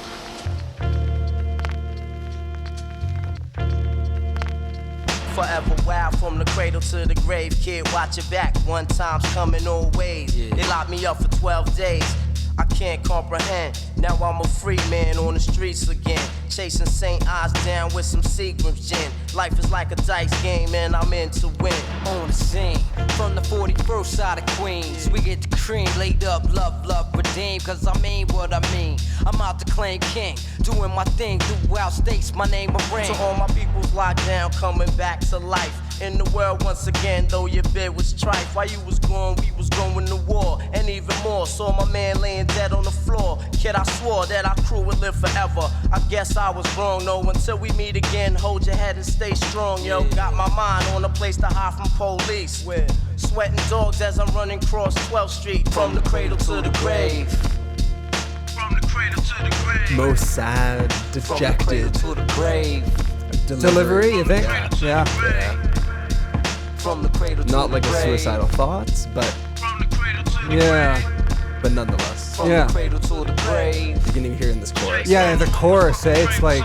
Forever wild from the cradle to the grave. Kid, watch your back. One time's coming always. They locked me up for 12 days. I can't comprehend. Now I'm a free man on the streets again. Chasing St. Ives down with some Seagram's gin. Life is like a dice game and I'm in to win. On the scene, from the 41st side of Queens, we get the cream laid up, love, redeemed. Cause I mean what I mean. I'm out to claim king, doing my thing throughout states. My name a ring. To all my people's locked down, coming back to life. In the world once again, though your bid was trife. While you was gone, we was going to war. And even more, saw my man laying dead on the floor. Kid, I swore that our crew would live forever. I guess I was wrong, no. Until we meet again, hold your head and stay strong, yo. Got my mind on a place to hide from police. Sweating dogs as I'm running across 12th Street. From the cradle to the grave. From the cradle to the grave. Most sad, dejected. From the cradle to the grave. Delivery, you think? Yeah. From the cradle to Not the like a grave. suicidal thoughts, but but nonetheless. From the cradle to the grave. You can even hear in this chorus. Yeah, the chorus, eh? It's like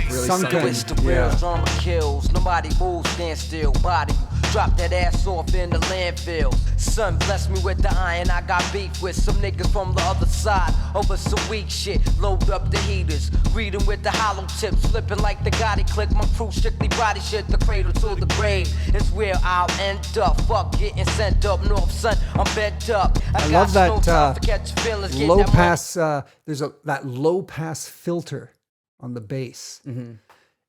Really sunken. Twist the wheels, drama kills. Nobody moves, stand still. Body you. Drop that ass off in the landfill. Son bless me with the iron. I got beef with some niggas from the other side over some weak shit. Load up the heaters. Greet 'em with the hollow tips. Flipping like the Gotti click. My crew strictly body shit. The cradle to the grave is where I'll end up. Fuck getting sent up north, son. I'm bent up. I got love no that time for catching feelings, getting low that money. pass. There's that low pass filter on the bass.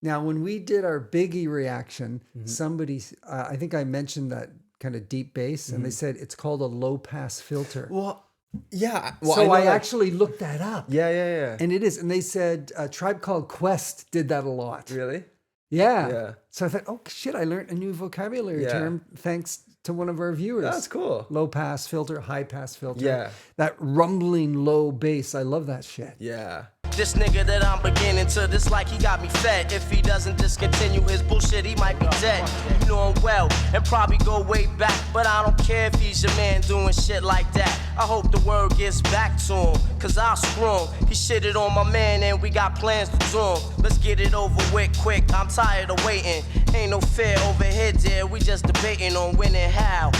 Now, when we did our Biggie reaction, somebody, I think I mentioned that kind of deep bass, and they said it's called a low pass filter. Well, yeah. Well, So know I that- actually looked that up. Yeah. And it is. And they said a Tribe Called Quest did that a lot. Really? Yeah. Yeah. So I thought, oh shit, I learned a new vocabulary Yeah. term thanks to one of our viewers. That's cool. Low pass filter, high pass filter. Yeah. That rumbling low bass. I love that shit. Yeah. This nigga that I'm beginning to dislike, he got me fed. If he doesn't discontinue his bullshit, he might be dead. You know him well and probably go way back, but I don't care if he's your man doing shit like that. I hope the word gets back to him, cause I'll screw him. He shitted on my man and we got plans to do him. Let's get it over with quick, I'm tired of waiting. Ain't no fair over here, dear, we just debating on when and how.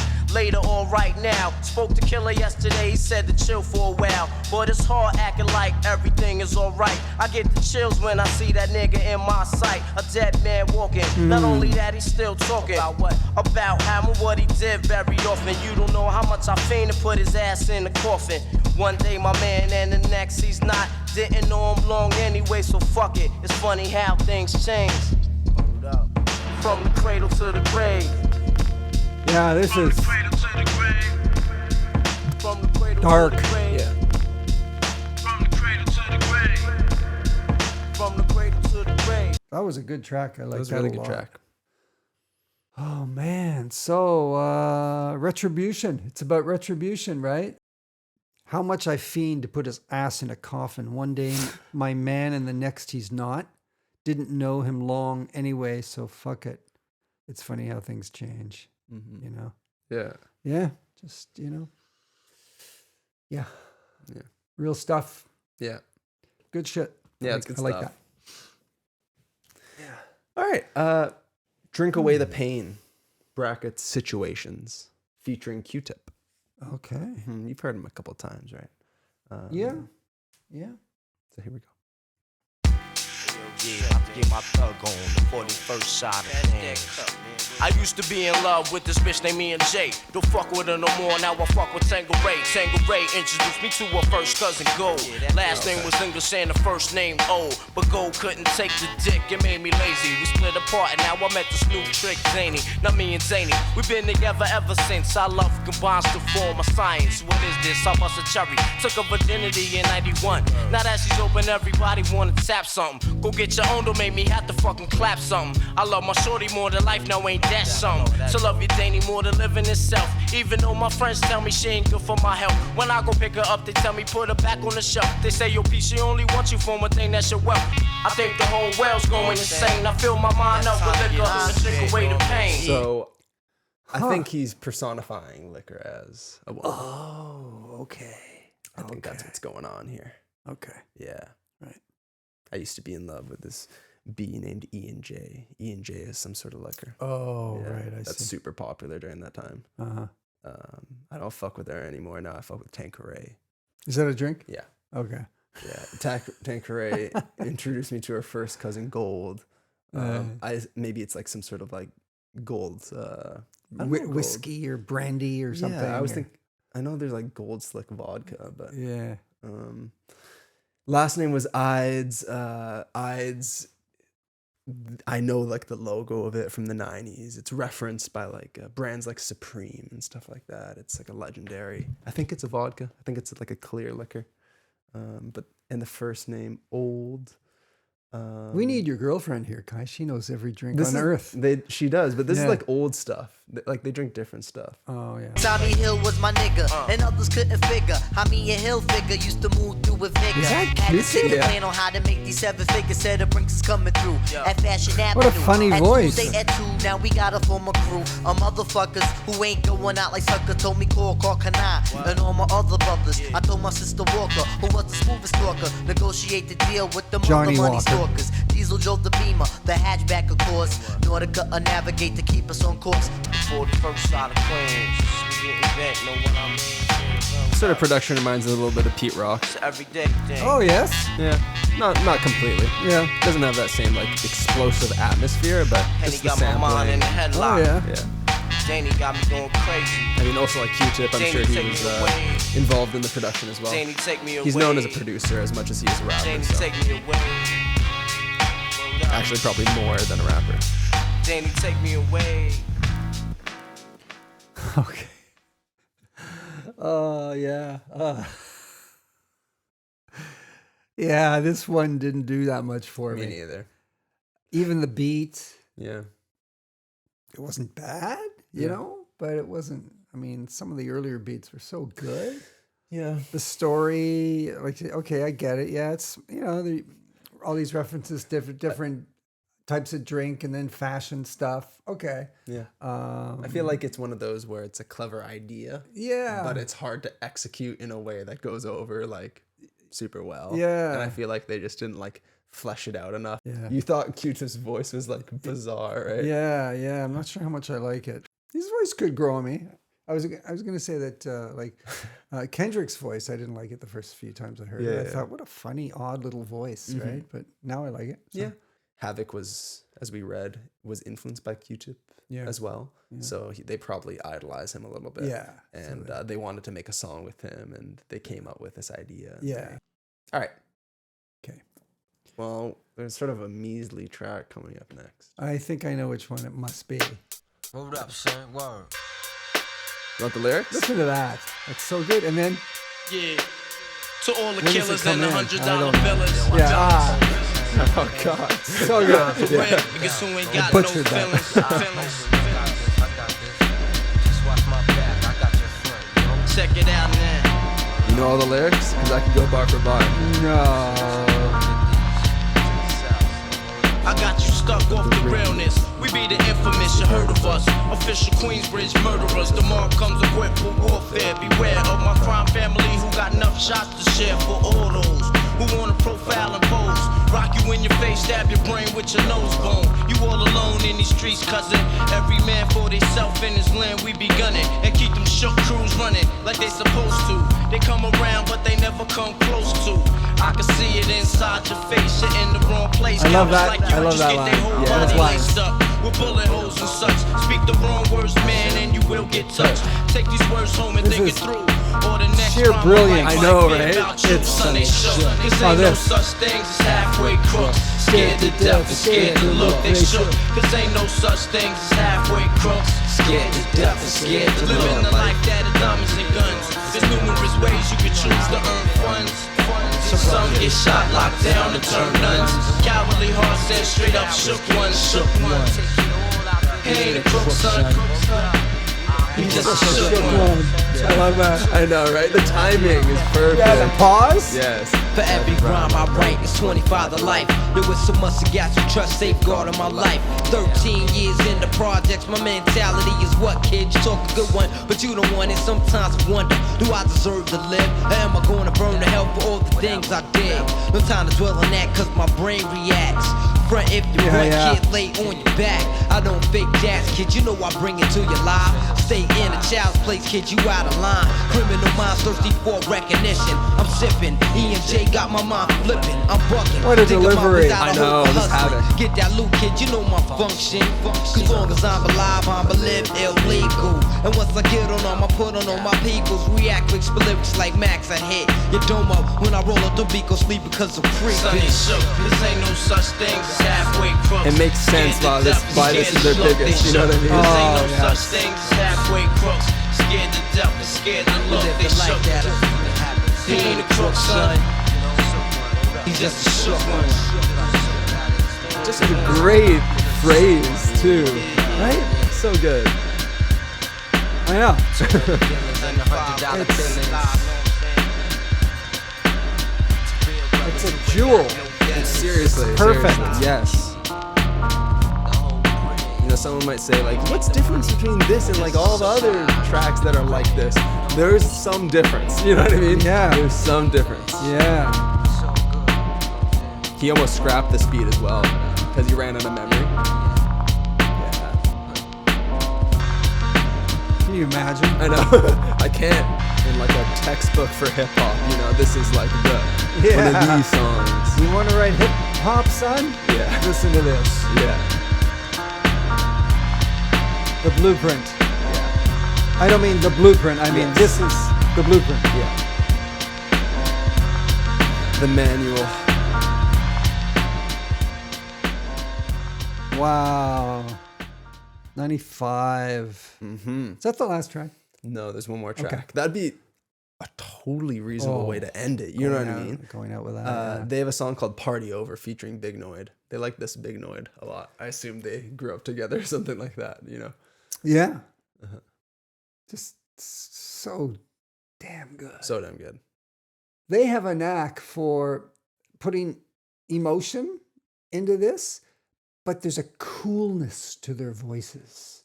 later, alright now. Spoke to Killer yesterday, he said to chill for a while. But it's hard acting like everything is alright. I get the chills when I see that nigga in my sight. A dead man walking. Not only that, he's still talking. About what? About how and what he did very often. You don't know how much I fiend to put his ass in the coffin. One day my man and the next he's not. Didn't know him long anyway, so fuck it. It's funny how things change. From the cradle to the grave. Yeah, this is From the cradle dark. to the grave. Yeah. From the cradle to the grave. From the cradle to the grave. That was a good track. I like That was that a really a good lot. track. Oh man. So retribution. It's about retribution, right? How much I fiend to put his ass in a coffin. One day my man and the next he's not. Didn't know him long anyway, so fuck it. It's funny how things change. You know? Yeah. Yeah. Just, you know. Yeah. Yeah. Real stuff. Yeah. Good shit. Yeah, I it's like, good I like stuff. that. All right. Drink Away the Pain, brackets situations, featuring Q-Tip. Okay. You've heard him a couple of times, right? Yeah. Yeah. So here we go. Yeah, I have to get my thug on the 41st side of things. I used to be in love with this bitch named me and Jay. Don't fuck with her no more, now I fuck with Tango Ray. Tango Ray introduced me to her first cousin Gold. Last name was English and the first name O. But Gold couldn't take the dick, it made me lazy. We split apart and now I met this new trick, Zany. Now me and Zany, we've been together ever since. Our love combines to form a science. What is this? I bust a cherry. Took her virginity in 91. Now that she's open, everybody wanna tap something. Go get your own, don't make me have to fucking clap something. I love my shorty more than life, now ain't that something? To love your Danny more than living itself. Even though my friends tell me she ain't good for my health. When I go pick her up, they tell me put her back on the shelf. They say, yo, P, she only wants you for one thing, that's your wealth. I think the whole world's going insane. I fill my mind up with liquor and drink away the pain. So I think he's personifying liquor as a woman. Oh, okay. I think that's what's going on here. Okay. Yeah. Right. I used to be in love with this bee named E&J. E&J is some sort of liquor. Oh, Yeah, right. I that's see. super popular during that time. Uh-huh. I don't fuck with her anymore. Now I fuck with Tanqueray. Is that a drink? Yeah. Okay. Yeah. Tanqueray introduced me to her first cousin Gold. Maybe it's like some sort of like gold. I don't know, gold. Whiskey or brandy or something. Yeah, I was thinking. I know there's like Gold Slick vodka, but Yeah. last name was Ides. Ides. I know like the logo of it from the 90s. It's referenced by like brands like Supreme and stuff like that. It's like a legendary. I think it's a vodka. I think it's like a clear liquor. And the first name Old. We need your girlfriend here, Kai. She knows every drink on earth. She does, but this is Yeah. like old stuff. Like they drink different stuff. Oh, yeah. Tommy Hill was my nigga, and others couldn't figure how me and Hill figure used to move through with vigor. Is that Had to Q-Tip? sit and Yeah. plan on how to make these seven figures. Said the Brinks is coming through at Fashion Avenue. What a funny at voice. Tuesday at 2, now we got a former crew of motherfuckers who ain't going out like sucker. Told me call Kanai and all my other brothers. I told my sister Walker, who was the smoothest talker, negotiate the deal with the Johnny mother money Walker. stalkers. Diesel drove the Beamer, the hatchback of course. Nautica a navigate to keep us on course. Before the first side of Queens, we getting back, know what I mean? Sort of production reminds me a little bit of Pete Rock. It's an everyday thing. Oh, yes. Yeah, not completely. Yeah. Doesn't have that same like explosive atmosphere, but Henny just the got my mind in sampling. the Oh, headlock. yeah. Yeah. Danny got me going crazy. I mean, also like Q-Tip, I'm Danny, sure he take was me away. involved in the production as well. Danny, take me away. He's known as a producer as much as he is a rapper. Danny, So. take me away. Actually, probably more than a rapper. Danny, take me away. Okay. Oh, yeah. Yeah, this one didn't do that much for Me me. neither. Even the beat, Yeah. it wasn't bad, you know, but it wasn't. I mean, some of the earlier beats were so good. Yeah. The story, like, okay, I get it. Yeah, it's, you know, all these references, different types of drink and then fashion stuff. Okay. Yeah. I feel like it's one of those where it's a clever idea. Yeah. But it's hard to execute in a way that goes over like super well. Yeah. And I feel like they just didn't like flesh it out enough. Yeah. You thought Q-Tip's voice was like bizarre, right? Yeah, I'm not sure how much I like it. His voice could grow on me. I was going to say that Kendrick's voice, I didn't like it the first few times I heard it. I thought, what a funny, odd little voice, right? But now I like it. So. Yeah. Havoc was, as we read, was influenced by Q-Tip as well. Yeah. So they probably idolize him a little bit. Yeah. And they wanted to make a song with him, and they came up with this idea. Yeah. All right. Okay. Well, there's sort of a measly track coming up next. I think I know which one it must be. Hold up, son. Word. You want the lyrics? Listen to that. That's so good. And then... Yeah. To all the when does it killers come and the in? I $100 don't know. billers. Yeah. Oh, God. So good. Niggas who ain't got no butchered that. feelings. Check it out now. You know all the lyrics? Because I can go bar for bar. No. I got you stuck off the realness. We be the infamous, you heard of us. Official Queensbridge murderers. The mob comes equipped for warfare. Beware of my crime family who got enough shots to share for all those who wanna profile and pose. Rock you in your face, stab your brain with your nose bone. You all alone in these streets, cousin. Every man for theyself in his land, we be gunning. And keep them shook crews running like they supposed to. They come around, but they never come close to. I can see it inside your face, you're in the wrong place. I love that. Like you I love just that get line. their whole Yeah, body that's line. laced up with bullet holes and such. Speak the wrong words, man, and you will get touched. Take these words home and This think is it through. Or the next sheer rhyme brilliance. might I know, be right? about you. It's Son, they shook. Cause Oh, ain't no this. such things as halfway crooks. Scared to death and scared to look, they shook. Cause ain't no such things as halfway crooks. Scared to death and scared to look. Living the life that is diamonds and guns. There's numerous ways you can choose to earn funds. So some get shot, locked down, and turn nuns. Cowardly hearts said straight up shook ones, shook ones. He ain't a crook, son. He just a shook one. I love that. I know, right? The timing is perfect. Yeah, the pause. Yes. For every rhyme I write, it's 25 to life. There was so much I got you trust, safeguard of my life. 13 years in the projects, my mentality is what, kid? You talk a good one, but you don't want it. Sometimes I wonder, do I deserve to live? Or am I going to burn to hell for all the things I did? No time to dwell on that, cause my brain reacts. Front if you want, kid, lay on your back. I don't fake jazz, kid, you know I bring it to your life. Stay in a child's place, kid, you out of line. Criminal minds thirsty for recognition. I'm sipping, E&J got my mind flipping. I'm bucking. What a Think about delivery. without a I know, hope of this hustling. Havoc. Get that loot, kid, you know my function. As long as I'm alive, I'm live illegal. And once I get on them, I put on all my peoples. React with lyrics like Max, I hit your dome up. When I roll up the beat, go sleep because I'm free. Son, they shook. This ain't no such thing as halfway crooks. It makes sense why this is their biggest, you know what I mean? This ain't no Oh, yeah. such thing as halfway crooks. Scared to death and scared to look, they shook. He ain't a crook, son. He's just a shook one. Just a great phrase, too. Right? So good. I know. It's a jewel. Seriously. Perfect. Seriously. Yes. You know, someone might say, like, what's the difference between this and, like, all the other tracks that are like this? There's some difference. You know what I mean? Yeah. There's some difference. Yeah. He almost scrapped the speed as well because he ran out of memory. Yeah. Can you imagine? I know. I can't. In, like, a textbook for hip-hop, you know, this is, like, one of these songs. You want to write hip hop, son? Yeah. Listen to this. Yeah. The blueprint. I don't mean the blueprint. I mean, this is the blueprint. Yeah. The manual. Wow. 95. Mm-hmm. Is that the last track? No, there's one more track. Okay. That'd be a totally reasonable way to end it. You know what I mean? Going out with that. They have a song called Party Over featuring Big Noid. They like this Big Noid a lot. I assume they grew up together or something like that, you know? Yeah. Just so damn good. So damn good. They have a knack for putting emotion into this, but there's a coolness to their voices.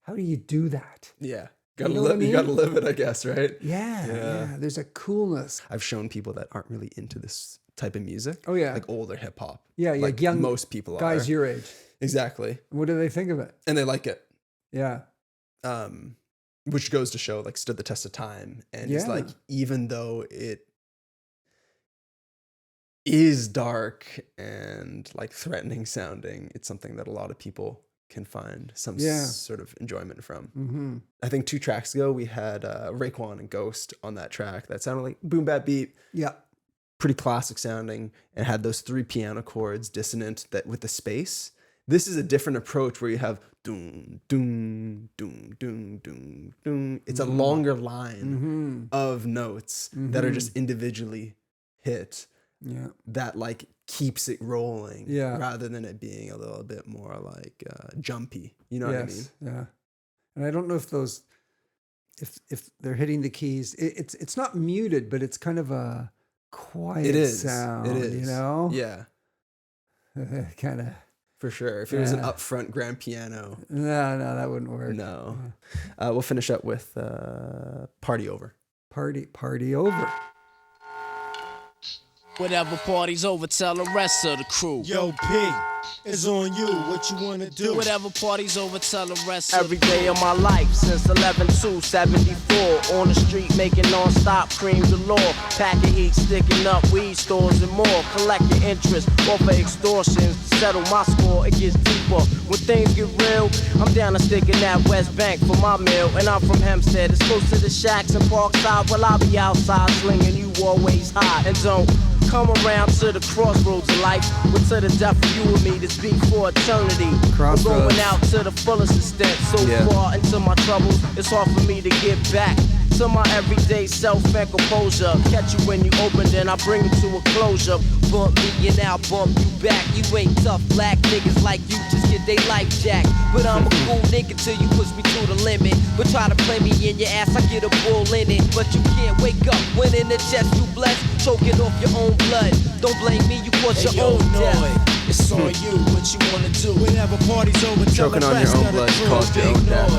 How do you do that? Yeah. You know what I mean? You gotta live it, I guess, right? Yeah. There's a coolness. I've shown people that aren't really into this type of music. Oh, yeah. Like older hip hop. Yeah, like like young most people guys are. your age. Exactly. What do they think of it? And they like it. Yeah. which goes to show like stood the test of time, and is like, even though it is dark and like threatening sounding, it's something that a lot of people can find some sort of enjoyment from. I think 2 tracks ago we had Raekwon and Ghost on that track that sounded like boom bap beat. Yeah. Pretty classic sounding, and had those 3 piano chords dissonant that with the space. This is a different approach where you have doom, doom, doom, doom, doom, doom. It's a longer line of notes that are just individually hit. Yeah. That like keeps it rolling. Yeah. Rather than it being a little bit more like jumpy. You know what I mean? Yeah. And I don't know if those, if they're hitting the keys, it's not muted, but it's kind of a quiet sound. It is. You know? Yeah. Kind of. For sure. If it was an upfront grand piano. No, that wouldn't work. No. We'll finish up with Party Over. Party Over. Whatever party's over, tell the rest of the crew. Yo, P, it's on you. What you wanna do? Whatever party's over, tell the rest. Every day of my life since 11/2/74, on the street making non-stop cream galore, packing heat, sticking up weed stores and more, collecting interest off of extortions to settle my score. It gets deeper when things get real. I'm down to stick in that West Bank for my meal, and I'm from Hempstead. It's close to the shacks and Parkside. Well, I'll be outside slinging you always high, and don't come around to the crossroads of life. But to the death of you and me, this beat for eternity. I'm going out to the fullest extent. So far into my troubles, it's hard for me to get back to my everyday self and composure. Catch you when you open, then I bring you to a closure. Bump me and I'll bump you back. You ain't tough black niggas like you, just get they life jacked. But I'm a cool nigga till you push me to the limit. But try to play me in your ass, I get a bull in it. But you can't wake up when in the chest you blessed, choking off your own blood. Don't blame me, you cause your own death. It's on you, what you wanna do. Whenever party's over, tell Choking the on rest your own of the blood crew. caused your own death.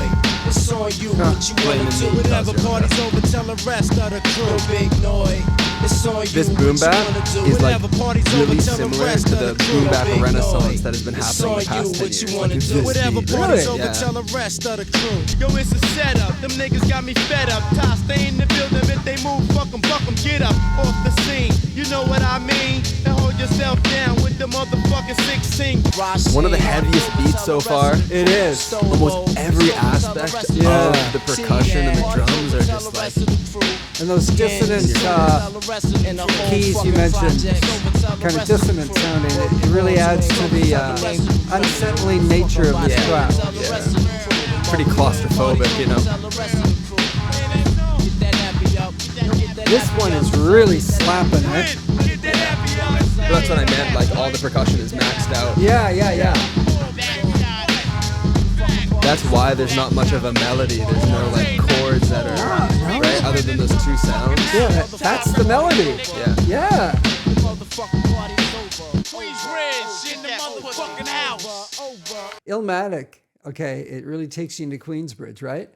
It's on you, what you wanna do. Whenever party's over, tell the rest of the crew. Big noise. It's on you, This boom what you bap wanna do. is like Whenever party's over, really tell the similar rest to of the crew. boom bap Big renaissance noise. that has been It's happening on the past you, 10 what you years. wanna Like, do. this Whenever beat. party's over, Yeah. tell the rest of the crew. Yo, it's a setup. Them niggas got me fed up. Ty, stay in the building. If they move, fuck 'em, get up off the scene. You know what I mean? And hold yourself down with the motherfucking 16. One of the heaviest beats so far. It is. Almost every aspect of the percussion and the drums are just like. And those dissonant keys you mentioned, kind of dissonant sounding, it really adds to the unsettling nature of this track. Yeah. Pretty claustrophobic, you know. This one is really slapping, eh? That's what I meant, like all the percussion is maxed out. Yeah. That's why there's not much of a melody. There's no like chords that are right, other than those 2 sounds. Yeah, that's the melody. Yeah. Illmatic. Okay, it really takes you into Queensbridge, right?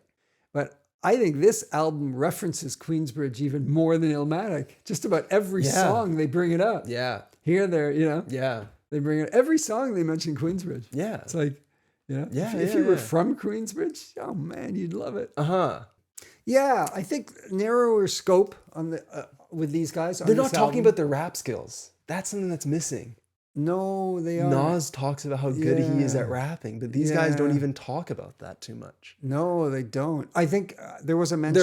But I think this album references Queensbridge even more than Illmatic. Just about every song they bring it up. Yeah. Here, there, you know. Yeah. They bring it. Every song they mention Queensbridge. Yeah. It's like, you know, Yeah, if you were from Queensbridge, oh man, you'd love it. Yeah, I think narrower scope on the with these guys. They're not talking about their rap skills. That's something that's missing. No, they are. Nas talks about how good he is at rapping, but these guys don't even talk about that too much. No, they don't. I think there was a mention.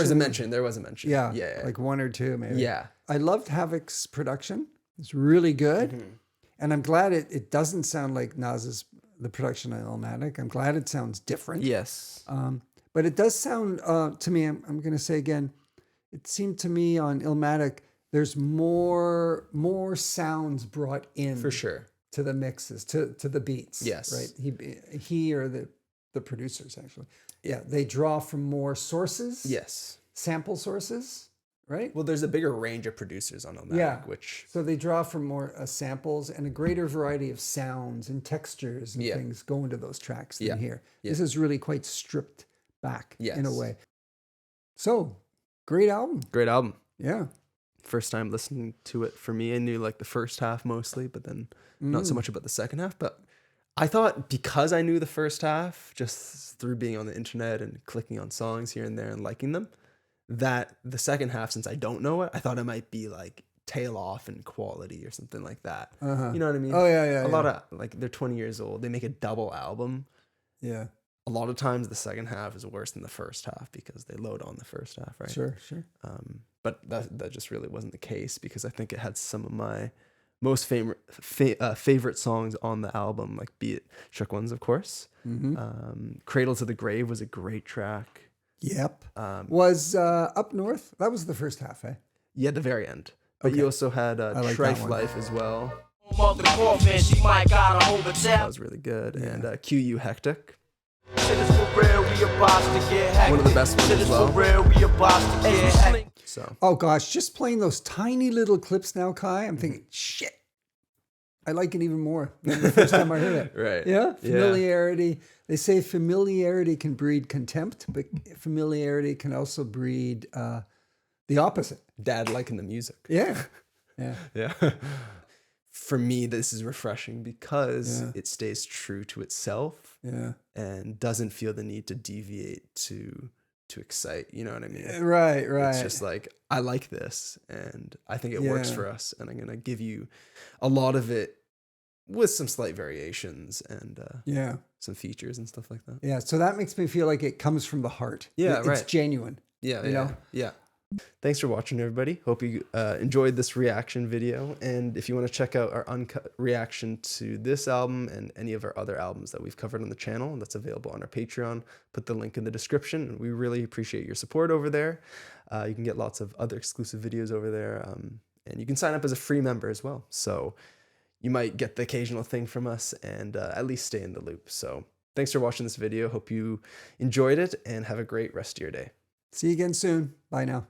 There was a mention. Yeah, like 1 or 2 maybe. Yeah. I loved Havoc's production. It's really good. And I'm glad it doesn't sound like Nas's, the production on Illmatic. I'm glad it sounds different. Yes. But it does sound, to me, I'm going to say again, it seemed to me on Illmatic, there's more sounds brought in. For sure. To the mixes, to the beats. Yes. Right? He or the producers, actually. Yeah, they draw from more sources. Yes. Sample sources, right? Well, there's a bigger range of producers on Illmatic, which... So they draw from more samples and a greater variety of sounds and textures and things go into those tracks than here. This is really quite stripped back in a way. So, great album. Great album. Yeah. First time listening to it for me. I knew like the first half mostly, but then not so much about the second half. But I thought because I knew the first half, just through being on the internet and clicking on songs here and there and liking them, that the second half, since I don't know it, I thought it might be like tail off in quality or something like that. You know what I mean? Oh, yeah. A lot of, like, they're 20 years old. They make a double album. Yeah. A lot of times the second half is worse than the first half because they load on the first half, right? Sure. But that just really wasn't the case because I think it had some of my most favorite songs on the album, like Be It Shook Ones, of course. Cradle to the Grave was a great track. Yep. Was Up North? That was the first half, eh? Yeah, the very end. But you also had like Trife that one. Life as well. Mother coffin, she might got a hold of That town. was really good. And QU Hectic. Shit is for real, we about to get hectic. One of the best ones Shit as is well. for real, we about to get hectic. So Oh gosh, just playing those tiny little clips now, Kai, I'm thinking, shit, I like it even more than the first time I heard it. Right. Yeah. Familiarity. They say familiarity can breed contempt, but familiarity can also breed the opposite. Dad liking the music. Yeah. Yeah. For me, this is refreshing because it stays true to itself and doesn't feel the need to deviate to excite. You know what I mean? Right. It's just like, I like this and I think it works for us. And I'm going to give you a lot of it with some slight variations and some features and stuff like that. Yeah. So that makes me feel like it comes from the heart. Yeah, It's right. genuine. Yeah. You know? Yeah. Thanks for watching, everybody. Hope you enjoyed this reaction video. And if you want to check out our uncut reaction to this album and any of our other albums that we've covered on the channel, that's available on our Patreon, put the link in the description. We really appreciate your support over there. You can get lots of other exclusive videos over there. And you can sign up as a free member as well. So you might get the occasional thing from us and at least stay in the loop. So thanks for watching this video. Hope you enjoyed it and have a great rest of your day. See you again soon. Bye now.